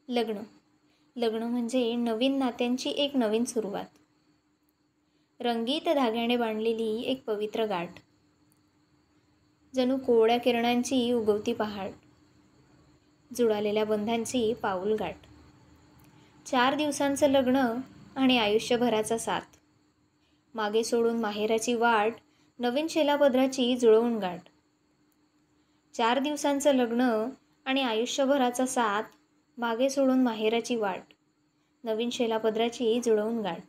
लग्न. लग्न म्हणजे नवीन नात्यांची एक नवीन सुरुवात. रंगीत धाग्याने बांधलेली एक पवित्र गाठ. जणू कोवळ्या किरणांची उगवती पहाड. जुळालेल्या बंधांची पाऊलगाठ. 4 दिवसांचं लग्न आणि आयुष्यभराचा साथ. मागे सोडून माहेराची वाट, नवीन शेलापदराची जुळवून गाठ. 4 दिवसांचं लग्न आणि आयुष्यभराचा साथ, मागे सोडून माहेराची वाट, नवीन शेलापदराची जुळवून गाठ.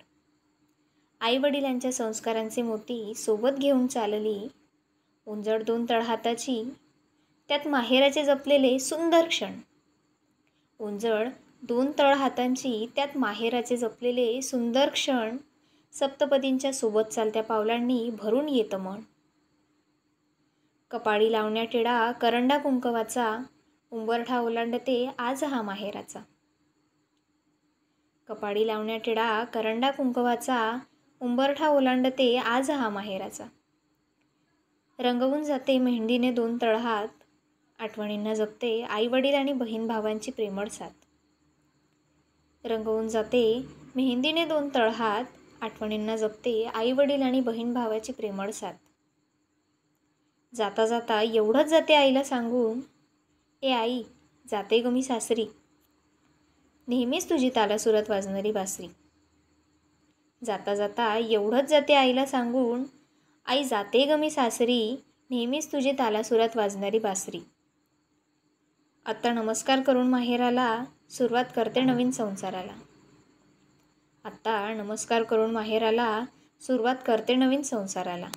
आईवडिलांच्या संस्कारांचे मोती सोबत घेऊन चालली, उंजड 2 तळहाताची, त्यात माहेराचे जपलेले सुंदर क्षण. उंजड 2 तळहातांची, त्यात माहेराचे जपलेले सुंदर क्षण. सप्तपदींच्या सोबत चालत्या पावलांनी भरून येतं मन. कपाळी लावण्या टिळा करंडा कुंकवाचा, उंबरठा ओलांडते आज हा माहेराचा. कपाळी लावण्या टिळा करंडा कुंकवाचा, उंबरठा ओलांडते आज हा माहेराचा. रंगवून जाते मेहंदीने 2 तळहात, आठवणींना जपते आईवडील आणि बहीण भावांची प्रेमळ साथ. रंगवून जाते मेहंदीने 2 तळहात, आठवणींना जपते आईवडील आणि बहीण भावाची प्रेमळ साथ. जाता जाता एवढंच जाते आईला सांगून, ए आई, जाते ग मी सासरी, नेहमीच तुझी तालासुरात वाजणारी बासरी. जाता जाता एवढंच जाते आईला सांगून, आई जाते ग मी सासरी, नेहमीच तुझी तालासुरात वाजणारी बासरी. आता नमस्कार करून माहेराला, सुरुवात करते नवीन संसाराला. आता नमस्कार करून माहेराला, सुरुवात करते नवीन संसाराला.